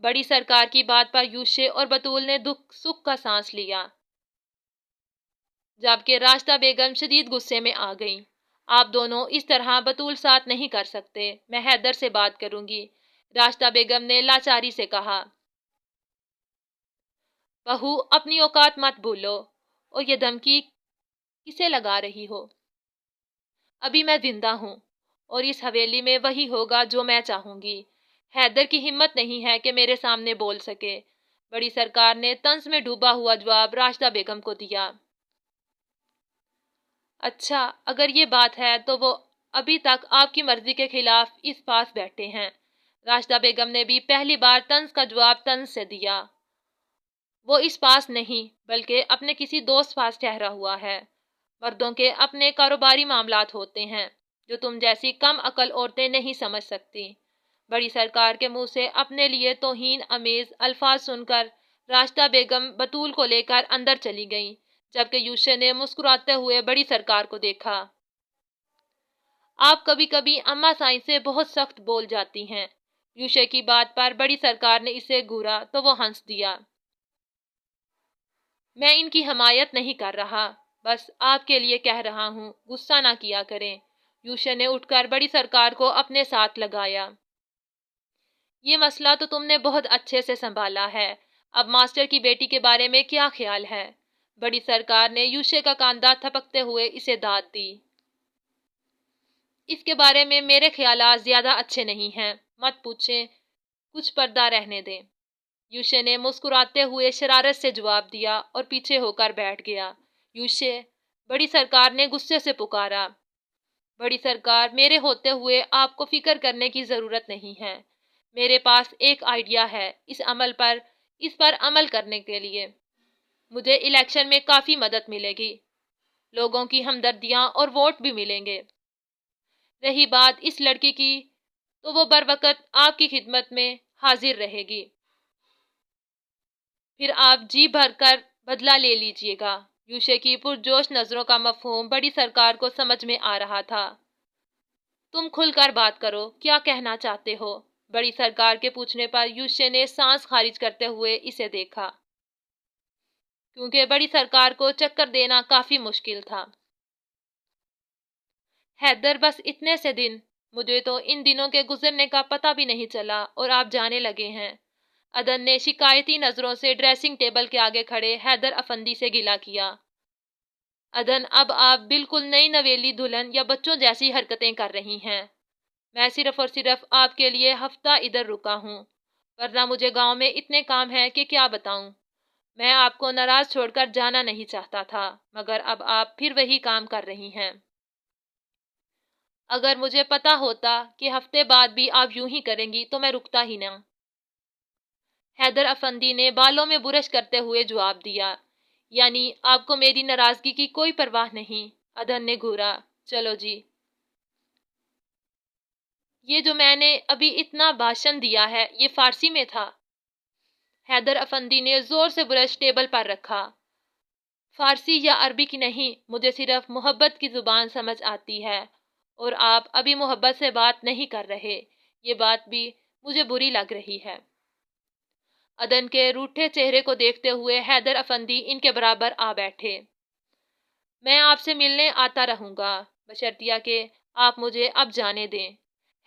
بڑی سرکار کی بات پر یوشے اور بطول نے دکھ سکھ کا سانس لیا، جبکہ راشدہ بیگم شدید غصے میں آ گئیں۔ آپ دونوں اس طرح بطول ساتھ نہیں کر سکتے، میں حیدر سے بات کروں گی، راشدہ بیگم نے لاچاری سے کہا۔ بہو، اپنی اوقات مت بھولو، اور یہ دھمکی کسے لگا رہی ہو؟ ابھی میں زندہ ہوں، اور اس حویلی میں وہی ہوگا جو میں چاہوں گی۔ حیدر کی ہمت نہیں ہے کہ میرے سامنے بول سکے۔ بڑی سرکار نے طنز میں ڈوبا ہوا جواب راشدہ بیگم کو دیا۔ اچھا، اگر یہ بات ہے تو وہ ابھی تک آپ کی مرضی کے خلاف اس پاس بیٹھے ہیں۔ راشدہ بیگم نے بھی پہلی بار طنز کا جواب طنز سے دیا۔ وہ اس پاس نہیں بلکہ اپنے کسی دوست پاس ٹھہرا ہوا ہے۔ مردوں کے اپنے کاروباری معاملات ہوتے ہیں جو تم جیسی کم عقل عورتیں نہیں سمجھ سکتی۔ بڑی سرکار کے منہ سے اپنے لیے توہین آمیز الفاظ سن کر راشدہ بیگم بطول کو لے کر اندر چلی گئیں، جبکہ یوشے نے مسکراتے ہوئے بڑی سرکار کو دیکھا۔ آپ کبھی کبھی اماں سائیں سے بہت سخت بول جاتی ہیں۔ یوشے کی بات پر بڑی سرکار نے اسے گھورا تو وہ ہنس دیا۔ میں ان کی حمایت نہیں کر رہا، بس آپ کے لیے کہہ رہا ہوں، غصہ نہ کیا کریں۔ یوشے نے اٹھ کر بڑی سرکار کو اپنے ساتھ لگایا۔ یہ مسئلہ تو تم نے بہت اچھے سے سنبھالا ہے، اب ماسٹر کی بیٹی کے بارے میں کیا خیال ہے؟ بڑی سرکار نے یوشے کا کاندھا تھپکتے ہوئے اسے داد دی۔ اس کے بارے میں میرے خیالات زیادہ اچھے نہیں ہیں، مت پوچھیں، کچھ پردہ رہنے دیں۔ یوشے نے مسکراتے ہوئے شرارت سے جواب دیا اور پیچھے ہو کر بیٹھ گیا۔ یوشے، بڑی سرکار نے غصے سے پکارا۔ بڑی سرکار، میرے ہوتے ہوئے آپ کو فکر کرنے کی ضرورت نہیں ہے۔ میرے پاس ایک آئیڈیا ہے، اس پر عمل کرنے کے لیے مجھے الیکشن میں کافی مدد ملے گی، لوگوں کی ہمدردیاں اور ووٹ بھی ملیں گے۔ رہی بات اس لڑکی کی تو وہ بروقت آپ کی خدمت میں حاضر رہے گی، پھر آپ جی بھر کر بدلہ لے لیجئے گا۔ یوشے کی پرجوش نظروں کا مفہوم بڑی سرکار کو سمجھ میں آ رہا تھا۔ تم کھل کر بات کرو، کیا کہنا چاہتے ہو؟ بڑی سرکار کے پوچھنے پر یوشے نے سانس خارج کرتے ہوئے اسے دیکھا، کیونکہ بڑی سرکار کو چکر دینا کافی مشکل تھا۔ حیدر، بس اتنے سے دن، مجھے تو ان دنوں کے گزرنے کا پتہ بھی نہیں چلا اور آپ جانے لگے ہیں۔ عدن نے شکایتی نظروں سے ڈریسنگ ٹیبل کے آگے کھڑے حیدر افندی سے گلہ کیا۔ عدن، اب آپ بالکل نئی نویلی دلہن یا بچوں جیسی حرکتیں کر رہی ہیں۔ میں صرف اور صرف آپ کے لیے ہفتہ ادھر رکا ہوں، ورنہ مجھے گاؤں میں اتنے کام ہیں کہ کیا بتاؤں۔ میں آپ کو ناراض چھوڑ کر جانا نہیں چاہتا تھا، مگر اب آپ پھر وہی کام کر رہی ہیں۔ اگر مجھے پتا ہوتا کہ ہفتے بعد بھی آپ یوں ہی کریں گی تو میں رکتا ہی نہ۔ حیدر افندی نے بالوں میں برش کرتے ہوئے جواب دیا۔ یعنی آپ کو میری ناراضگی کی کوئی پرواہ نہیں؟ عدن نے گھورا۔ چلو جی، یہ جو میں نے ابھی اتنا بھاشن دیا ہے یہ فارسی میں تھا؟ حیدر افندی نے زور سے برش ٹیبل پر رکھا۔ فارسی یا عربی کی نہیں، مجھے صرف محبت کی زبان سمجھ آتی ہے، اور آپ ابھی محبت سے بات نہیں کر رہے، یہ بات بھی مجھے بری لگ رہی ہے۔ عدن کے روٹھے چہرے کو دیکھتے ہوئے حیدر افندی ان کے برابر آ بیٹھے۔ میں آپ سے ملنے آتا رہوں گا، بشرطیہ کہ آپ مجھے اب جانے دیں۔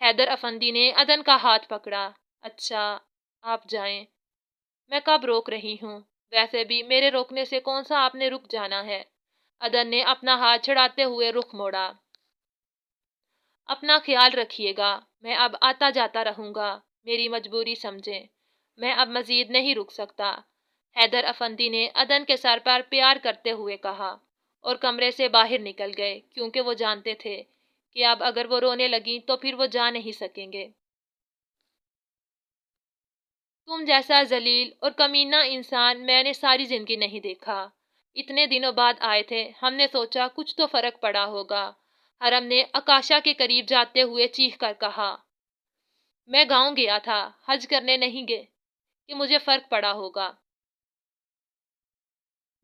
حیدر افندی نے عدن کا ہاتھ پکڑا۔ اچھا، آپ جائیں، میں کب روک رہی ہوں؟ ویسے بھی میرے روکنے سے کون سا آپ نے رک جانا ہے؟ عدن نے اپنا ہاتھ چھڑاتے ہوئے رخ موڑا۔ اپنا خیال رکھیے گا، میں اب آتا جاتا رہوں گا، میری مجبوری سمجھیں، میں اب مزید نہیں رک سکتا، حیدر افندی نے عدن کے سر پر پیار کرتے ہوئے کہا، اور کمرے سے باہر نکل گئے، کیونکہ وہ جانتے تھے کہ اب اگر وہ رونے لگیں تو پھر وہ جا نہیں سکیں گے۔ تم جیسا ذلیل اور کمینہ انسان میں نے ساری زندگی نہیں دیکھا۔ اتنے دنوں بعد آئے تھے، ہم نے سوچا کچھ تو فرق پڑا ہوگا۔ حرم نے آکاشا کے قریب جاتے ہوئے چیخ کر کہا۔ میں گاؤں گیا تھا، حج کرنے نہیں گئے کہ مجھے فرق پڑا ہوگا۔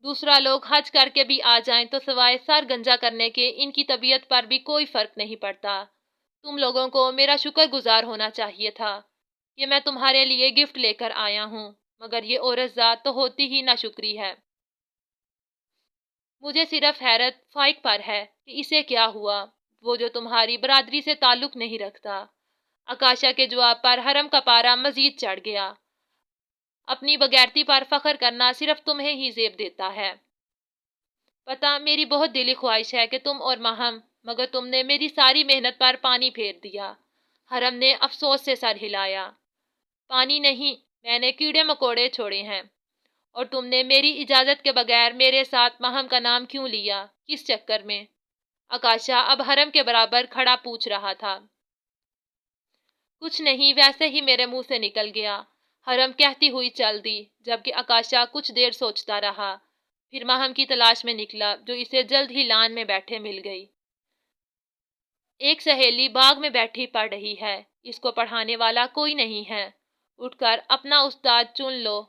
دوسرا لوگ حج کر کے بھی آ جائیں تو سوائے سر گنجا کرنے کے ان کی طبیعت پر بھی کوئی فرق نہیں پڑتا۔ تم لوگوں کو میرا شکر گزار ہونا چاہیے تھا کہ میں تمہارے لیے گفٹ لے کر آیا ہوں، مگر یہ عورت ذات تو ہوتی ہی ناشکری ہے۔ مجھے صرف حیرت فائق پر ہے کہ اسے کیا ہوا، وہ جو تمہاری برادری سے تعلق نہیں رکھتا۔ آکاشا کے جواب پر حرم کا پارا مزید چڑھ گیا۔ اپنی بغیرتی پر فخر کرنا صرف تمہیں ہی زیب دیتا ہے۔ پتہ میری بہت دلی خواہش ہے کہ تم اور ماہم، مگر تم نے میری ساری محنت پر پانی پھیر دیا۔ حرم نے افسوس سے سر ہلایا۔ پانی نہیں، میں نے کیڑے مکوڑے چھوڑے ہیں۔ اور تم نے میری اجازت کے بغیر میرے ساتھ ماہم کا نام کیوں لیا؟ کس چکر میں؟ آکاشا اب حرم کے برابر کھڑا پوچھ رہا تھا۔ کچھ نہیں، ویسے ہی میرے منہ سے نکل گیا، حرم کہتی ہوئی چل دی، جبکہ آکاشا کچھ دیر سوچتا رہا، پھر ماہم کی تلاش میں نکلا، جو اسے جلد ہی لان میں بیٹھے مل گئی۔ ایک سہیلی باغ میں بیٹھی پڑھ رہی ہے، اس کو پڑھانے والا کوئی نہیں ہے، اٹھ کر اپنا استاد چن لو۔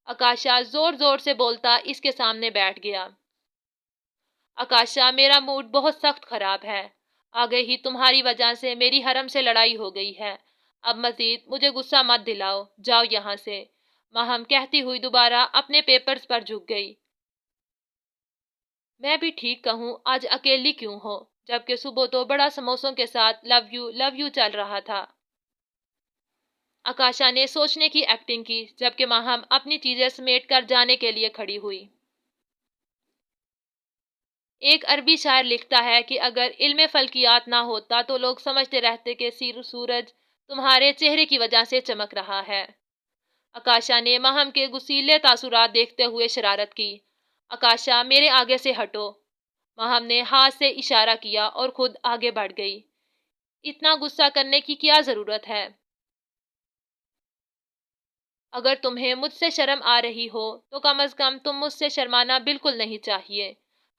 آکاشا زور زور سے بولتا اس کے سامنے بیٹھ گیا۔ آکاشا، میرا موڈ بہت سخت خراب ہے، آگے ہی تمہاری وجہ سے میری حرم سے لڑائی ہو گئی ہے، اب مزید مجھے غصہ مت دلاؤ، جاؤ یہاں سے، ماہم کہتی ہوئی دوبارہ اپنے پیپرز پر جھک گئی۔ میں بھی ٹھیک کہوں آج اکیلی کیوں ہو، جبکہ صبح تو بڑا سموسوں کے ساتھ لو یو چل رہا تھا۔ آکاشا نے سوچنے کی ایکٹنگ کی، جبکہ ماہم اپنی چیزیں سمیٹ کر جانے کے لیے کھڑی ہوئی۔ ایک عربی شاعر لکھتا ہے کہ اگر علم فلکیات نہ ہوتا تو لوگ سمجھتے رہتے کہ سورج تمہارے چہرے کی وجہ سے چمک رہا ہے۔ آکاشا نے ماہم کے غصیلے تاثرات دیکھتے ہوئے شرارت کی۔ آکاشا، میرے آگے سے ہٹو۔ ماہم نے ہاتھ سے اشارہ کیا اور خود آگے بڑھ گئی۔ اتنا غصہ کرنے کی کیا ضرورت ہے؟ اگر تمہیں مجھ سے شرم آ رہی ہو تو کم از کم تم مجھ سے شرمانا بالکل نہیں چاہیے۔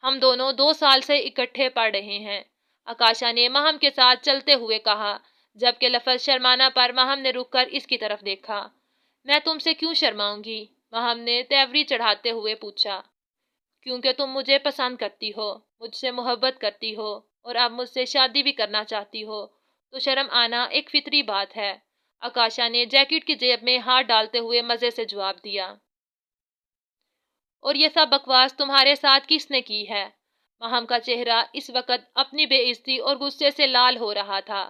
ہم دونوں 2 سال سے اکٹھے پڑھ رہے ہیں، آکاشا نے ماہم کے ساتھ چلتے ہوئے کہا، جبکہ لفظ شرمانا پر ماہم نے رک کر اس کی طرف دیکھا۔ میں تم سے کیوں شرماؤں گی؟ ماہم نے تیوری چڑھاتے ہوئے پوچھا۔ کیونکہ تم مجھے پسند کرتی ہو، مجھ سے محبت کرتی ہو اور اب مجھ سے شادی بھی کرنا چاہتی ہو، تو شرم آنا ایک فطری بات ہے، آکاشا نے جیکٹ کی جیب میں ہاتھ ڈالتے ہوئے مزے سے جواب دیا۔ اور یہ سب بکواس تمہارے ساتھ کس نے کی ہے؟ ماہم کا چہرہ اس وقت اپنی بے عزتی اور غصے سے لال ہو رہا تھا۔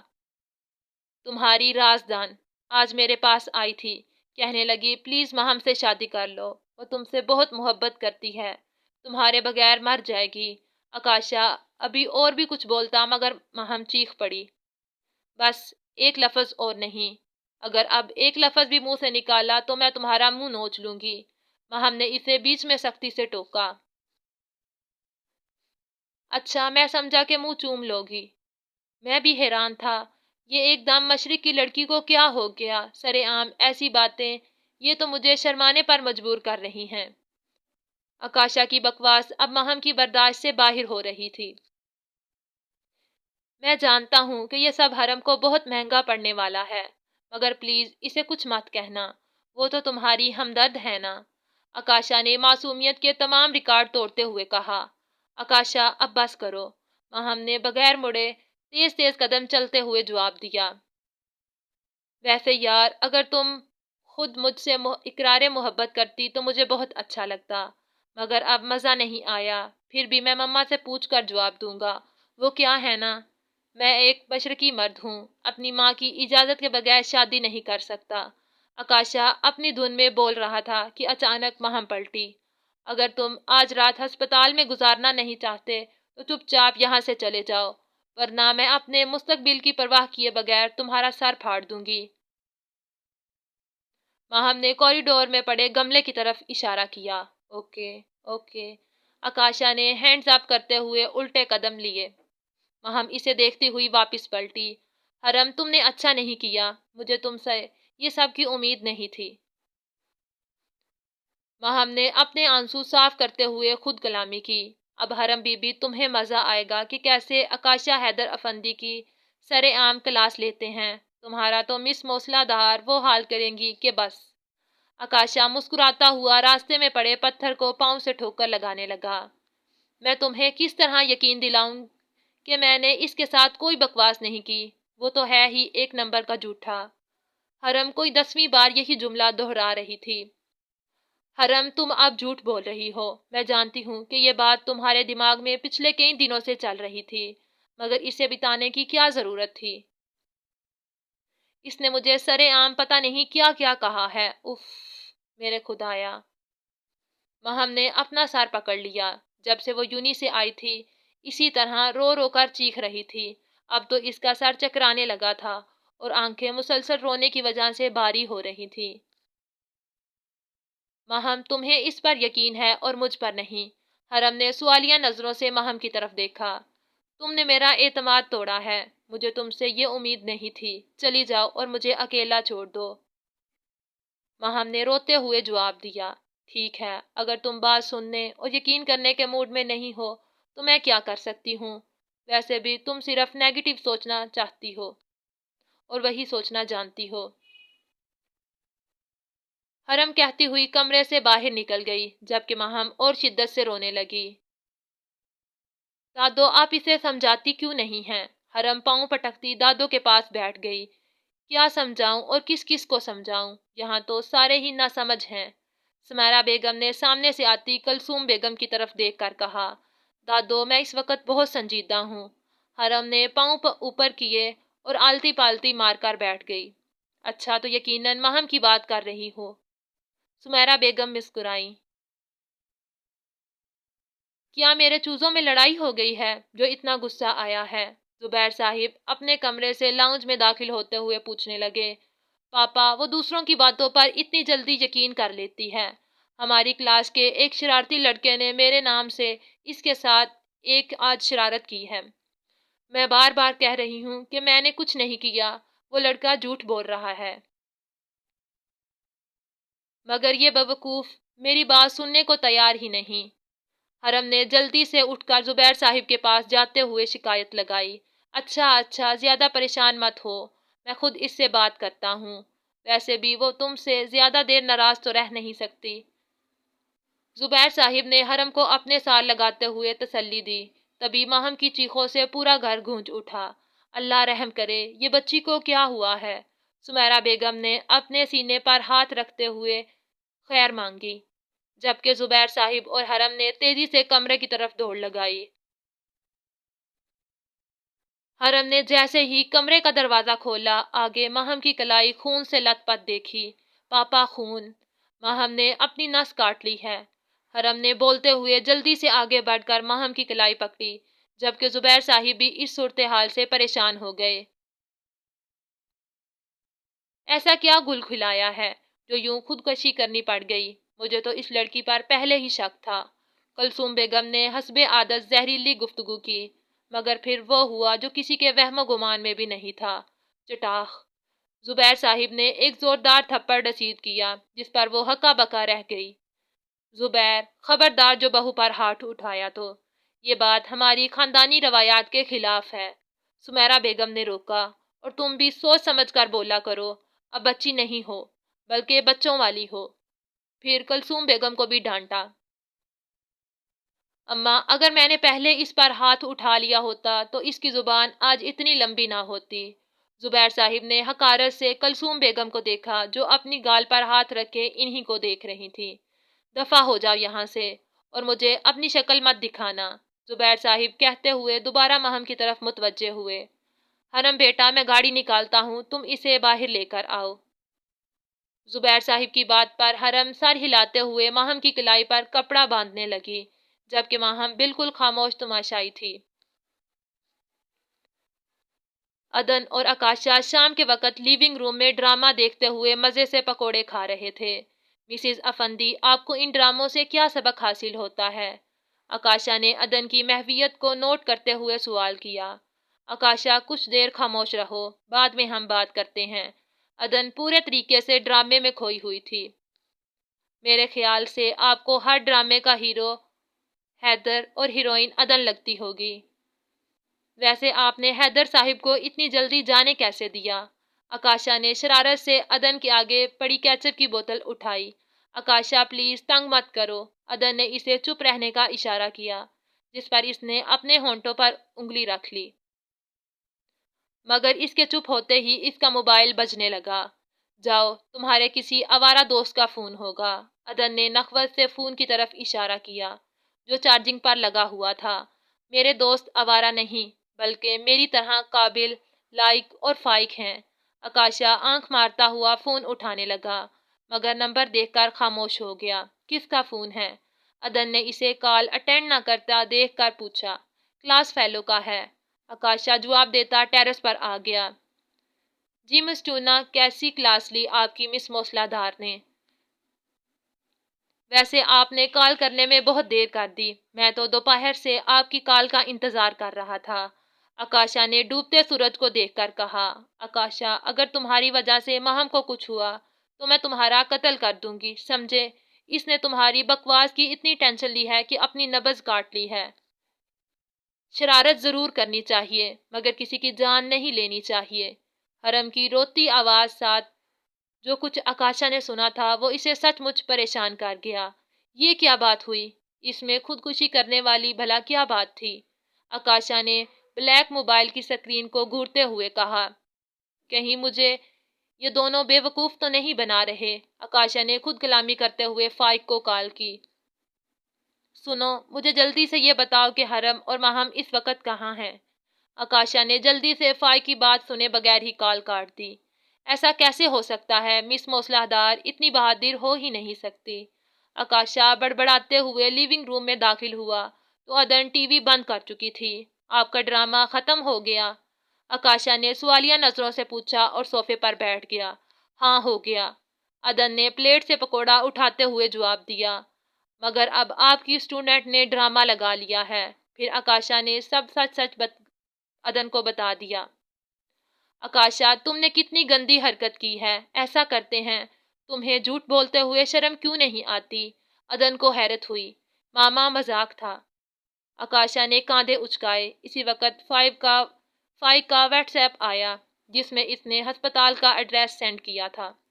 تمہاری رازدان آج میرے پاس آئی تھی، کہنے لگی پلیز ماہم سے شادی کر لو، وہ تم سے بہت محبت کرتی ہے، تمہارے بغیر مر جائے گی۔ آکاشا ابھی اور بھی کچھ بولتا مگر ماہم چیخ پڑی، بس ایک لفظ اور نہیں، اگر اب ایک لفظ بھی منہ سے نکالا تو میں تمہارا منہ نوچ لوں گی۔ ماہم نے اسے بیچ میں سختی سے ٹوکا۔ اچھا، میں سمجھا کہ منہ چوم لوگی۔ میں بھی حیران تھا، یہ ایک دم مشرق کی لڑکی کو کیا ہو گیا، سرے عام ایسی باتیں، یہ تو مجھے شرمانے پر مجبور کر رہی ہیں۔ آکاشا کی بکواس اب ماہم کی برداشت سے باہر ہو رہی تھی۔ میں جانتا ہوں کہ یہ سب حرم کو بہت مہنگا پڑنے والا ہے، مگر پلیز اسے کچھ مت کہنا، وہ تو تمہاری ہمدرد ہے نا۔ آکاشا نے معصومیت کے تمام ریکارڈ توڑتے ہوئے کہا۔ آکاشا، اب بس کرو، ماہم نے بغیر مڑے تیز تیز قدم چلتے ہوئے جواب دیا۔ ویسے یار، اگر تم خود مجھ سے اقرار محبت کرتی تو مجھے بہت اچھا لگتا، مگر اب مزہ نہیں آیا، پھر بھی میں مما سے پوچھ کر جواب دوں گا، وہ کیا ہے نا، میں ایک مشرقی مرد ہوں، اپنی ماں کی اجازت کے بغیر شادی نہیں کر سکتا۔ آکاشا اپنی دھن میں بول رہا تھا کہ اچانک ماہم پلٹی۔ اگر تم آج رات ہسپتال میں گزارنا نہیں چاہتے تو چپ چاپ یہاں سے چلے جاؤ، ورنہ میں اپنے مستقبل کی پرواہ کیے بغیر تمہارا سر پھاڑ دوں گی۔ ماہم نے کوریڈور میں پڑے گملے کی طرف اشارہ کیا۔ Okay, okay. آکاشا نے ہینڈز اپ کرتے ہوئے الٹے قدم لیے۔ ماہم اسے دیکھتی ہوئی واپس پلٹی۔ حرم، تم نے اچھا نہیں کیا، مجھے تم سے یہ سب کی امید نہیں تھی۔ ماہم نے اپنے آنسو صاف کرتے ہوئے خود کلامی کی۔ اب حرم بی بی تمہیں مزہ آئے گا کہ کیسے آکاشا حیدر افندی کی سرے عام کلاس لیتے ہیں، تمہارا تو مس موسلا دھار وہ حال کریں گی کہ بس۔ آکاشا مسکراتا ہوا راستے میں پڑے پتھر کو پاؤں سے ٹھوکر لگانے لگا۔ میں تمہیں کس طرح یقین دلاؤں کہ میں نے اس کے ساتھ کوئی بکواس نہیں کی، وہ تو ہے ہی ایک نمبر کا جھوٹا۔ حرم کوئی 10ویں بار یہی جملہ دہرا رہی تھی۔ حرم تم اب جھوٹ بول رہی ہو، میں جانتی ہوں کہ یہ بات تمہارے دماغ میں پچھلے کئی دنوں سے چل رہی تھی، مگر اسے بتانے کی کیا ضرورت تھی؟ اس نے مجھے سرے عام پتہ نہیں کیا کیا کہا ہے، اف، میرے خدایا۔ مہم نے اپنا سر پکڑ لیا۔ جب سے وہ یونی سے آئی تھی اسی طرح رو رو کر چیخ رہی تھی۔ اب تو اس کا سر چکرانے لگا تھا اور آنکھیں مسلسل رونے کی وجہ سے بھاری ہو رہی تھی۔ مہم، تمہیں اس پر یقین ہے اور مجھ پر نہیں؟ حرم نے سوالیہ نظروں سے مہم کی طرف دیکھا۔ تم نے میرا اعتماد توڑا ہے، مجھے تم سے یہ امید نہیں تھی۔ چلی جاؤ اور مجھے اکیلا چھوڑ دو۔ مہم نے روتے ہوئے جواب دیا، ٹھیک ہے، اگر تم بات سننے اور یقین کرنے کے موڈ میں نہیں ہو تو میں کیا کر سکتی ہوں؟ ویسے بھی تم صرف نیگیٹو سوچنا چاہتی ہو اور وہی سوچنا جانتی ہو۔ حرم کہتی ہوئی کمرے سے باہر نکل گئی، جبکہ مہم اور شدت سے رونے لگی۔ دادو، آپ اسے سمجھاتی کیوں نہیں ہیں؟ حرم پاؤں پٹکتی دادو کے پاس بیٹھ گئی۔ کیا سمجھاؤں اور کس کس کو سمجھاؤں؟ یہاں تو سارے ہی ناسمجھ ہیں۔ سمیرہ بیگم نے سامنے سے آتی کلثوم بیگم کی طرف دیکھ کر کہا، دادو، میں اس وقت بہت سنجیدہ ہوں۔ حرم نے پاؤں اوپر کیے اور آلتی پالتی مار کر بیٹھ گئی۔ اچھا، تو یقیناً مہم کی بات کر رہی ہو۔ سمیرہ بیگم مسکرائیں۔ کیا میرے چوزوں میں لڑائی ہو گئی ہے جو اتنا غصہ آیا ہے؟ زبیر صاحب اپنے کمرے سے لاؤنج میں داخل ہوتے ہوئے پوچھنے لگے۔ پاپا، وہ دوسروں کی باتوں پر اتنی جلدی یقین کر لیتی ہے۔ ہماری کلاس کے ایک شرارتی لڑکے نے میرے نام سے اس کے ساتھ ایک آج شرارت کی ہے۔ میں بار بار کہہ رہی ہوں کہ میں نے کچھ نہیں کیا، وہ لڑکا جھوٹ بول رہا ہے۔ مگر یہ بیوقوف میری بات سننے کو تیار ہی نہیں۔ حرم نے جلدی سے اٹھ کر زبیر صاحب کے پاس جاتے ہوئے شکایت لگائی۔ اچھا اچھا، زیادہ پریشان مت ہو، میں خود اس سے بات کرتا ہوں۔ ویسے بھی وہ تم سے زیادہ دیر ناراض تو رہ نہیں سکتی۔ زبیر صاحب نے حرم کو اپنے ساتھ لگاتے ہوئے تسلی دی۔ تبھی مہم کی چیخوں سے پورا گھر گونج اٹھا۔ اللہ رحم کرے، یہ بچی کو کیا ہوا ہے؟ سمیرہ بیگم نے اپنے سینے پر ہاتھ رکھتے ہوئے خیر مانگی، جبکہ زبیر صاحب اور حرم نے تیزی سے کمرے کی طرف دوڑ لگائی۔ حرم نے جیسے ہی کمرے کا دروازہ کھولا، آگے مہم کی کلائی خون سے لت پت دیکھی۔ پاپا، خون! مہم نے اپنی نس کاٹ لی ہے۔ حرم نے بولتے ہوئے جلدی سے آگے بڑھ کر مہم کی کلائی پکڑی، جبکہ زبیر صاحب بھی اس صورتحال سے پریشان ہو گئے۔ ایسا کیا گل کھلایا ہے جو یوں خودکشی کرنی پڑ گئی؟ مجھے تو اس لڑکی پر پہلے ہی شک تھا۔ کلثوم بیگم نے حسب عادت زہریلی گفتگو کی، مگر پھر وہ ہوا جو کسی کے وہم و گمان میں بھی نہیں تھا۔ چٹاخ! زبیر صاحب نے ایک زوردار تھپڑ رسید کیا، جس پر وہ ہکا بکا رہ گئی۔ زبیر، خبردار جو بہو پر ہاتھ اٹھایا تو یہ بات ہماری خاندانی روایات کے خلاف ہے۔ سمیرہ بیگم نے روکا، اور تم بھی سوچ سمجھ کر بولا کرو، اب بچی نہیں ہو بلکہ بچوں والی ہو۔ پھر کلثوم بیگم کو بھی ڈانٹا۔ اماں، اگر میں نے پہلے اس پر ہاتھ اٹھا لیا ہوتا تو اس کی زبان آج اتنی لمبی نہ ہوتی۔ زبیر صاحب نے حقارت سے کلثوم بیگم کو دیکھا، جو اپنی گال پر ہاتھ رکھے انہی کو دیکھ رہی تھی۔ دفع ہو جاؤ یہاں سے اور مجھے اپنی شکل مت دکھانا، زبیر صاحب کہتے ہوئے دوبارہ مہم کی طرف متوجہ ہوئے۔ حرم بیٹا، میں گاڑی نکالتا ہوں، تم اسے باہر لے کر آؤ۔ زبیر صاحب کی بات پر حرم سر ہلاتے ہوئے مہم کی کلائی پر کپڑا باندھنے لگی، جبکہ مہم بالکل خاموش تماشائی تھی۔ عدن اور آکاشا شام کے وقت لیونگ روم میں ڈرامہ دیکھتے ہوئے مزے سے پکوڑے کھا رہے تھے۔ مسز افندی، آپ کو ان ڈراموں سے کیا سبق حاصل ہوتا ہے؟ آکاشا نے عدن کی محویت کو نوٹ کرتے ہوئے سوال کیا۔ آکاشا، کچھ دیر خاموش رہو، بعد میں ہم بات کرتے ہیں۔ عدن پورے طریقے سے ڈرامے میں کھوئی ہوئی تھی۔ میرے خیال سے آپ کو ہر ڈرامے کا ہیرو حیدر اور ہیروئن عدن لگتی ہوگی۔ ویسے آپ نے حیدر صاحب کو اتنی جلدی جانے کیسے دیا؟ آکاشا نے شرارت سے عدن کے آگے پڑی کیچپ کی بوتل اٹھائی۔ آکاشا، پلیز تنگ مت کرو۔ عدن نے اسے چپ رہنے کا اشارہ کیا، جس پر اس نے اپنے ہونٹوں پر انگلی رکھ لی۔ مگر اس کے چپ ہوتے ہی اس کا موبائل بجنے لگا۔ جاؤ، تمہارے کسی آوارہ دوست کا فون ہوگا۔ عدن نے نخوت سے فون کی طرف اشارہ کیا جو چارجنگ پر لگا ہوا تھا۔ میرے دوست آوارہ نہیں بلکہ میری طرح قابل، لائق اور فائق ہیں۔ آکاشا آنکھ مارتا ہوا فون اٹھانے لگا مگر نمبر دیکھ کر خاموش ہو گیا۔ کس کا فون ہے؟ عدن نے اسے کال اٹینڈ نہ کرتا دیکھ کر پوچھا۔ کلاس فیلو کا ہے، آکاشا جواب دیتا ٹیرس پر آ گیا۔ جی مس ٹونا، کیسی کلاس لی آپ کی مس موسلادھار نے؟ ویسے آپ نے کال کرنے میں بہت دیر کر دی، میں تو دوپہر سے آپ کی کال کا انتظار کر رہا تھا، آکاشا نے ڈوبتے سورج کو دیکھ کر کہا۔ آکاشا، اگر تمہاری وجہ سے مہم کو کچھ ہوا تو میں تمہارا قتل کر دوں گی، سمجھے؟ اس نے تمہاری بکواس کی اتنی ٹینشن لی ہے کہ اپنی نبض کاٹ لی ہے۔ شرارت ضرور کرنی چاہیے مگر کسی کی جان نہیں لینی چاہیے۔ حرم کی روتی آواز ساتھ جو کچھ آکاشا نے سنا تھا وہ اسے سچ مچ پریشان کر گیا۔ یہ کیا بات ہوئی؟ اس میں خودکشی کرنے والی بھلا کیا بات تھی؟ آکاشا نے بلیک موبائل کی سکرین کو گھورتے ہوئے کہا۔ کہیں مجھے یہ دونوں بے وقوف تو نہیں بنا رہے؟ آکاشا نے خود کلامی کرتے ہوئے فائق کو کال کی۔ سنو، مجھے جلدی سے یہ بتاؤ کہ حرم اور ماہم اس وقت کہاں ہیں؟ آکاشا نے جلدی سے فائق کی بات سنے بغیر ہی کال کاٹ دی۔ ایسا کیسے ہو سکتا ہے؟ مس موسلادھار اتنی بہادر ہو ہی نہیں سکتی۔ آکاشا بڑبڑاتے ہوئے لیونگ روم میں داخل ہوا تو عدن ٹی وی بند کر چکی تھی۔ آپ کا ڈرامہ ختم ہو گیا؟ آکاشا نے سوالیہ نظروں سے پوچھا اور صوفے پر بیٹھ گیا۔ ہاں، ہو گیا، عدن نے پلیٹ سے پکوڑا اٹھاتے ہوئے جواب دیا۔ مگر اب آپ کی اسٹوڈنٹ نے ڈرامہ لگا لیا ہے۔ پھر آکاشا نے سب سچ سچ عدن کو بتا دیا۔ آکاشا، تم نے کتنی گندی حرکت کی ہے، ایسا کرتے ہیں؟ تمہیں جھوٹ بولتے ہوئے شرم کیوں نہیں آتی؟ عدن کو حیرت ہوئی۔ ماما، مذاق تھا۔ آکاشا نے کاندھے اچکائے۔ اسی وقت فائق کا واٹس ایپ آیا جس میں اس نے ہسپتال کا ایڈریس سینڈ کیا تھا۔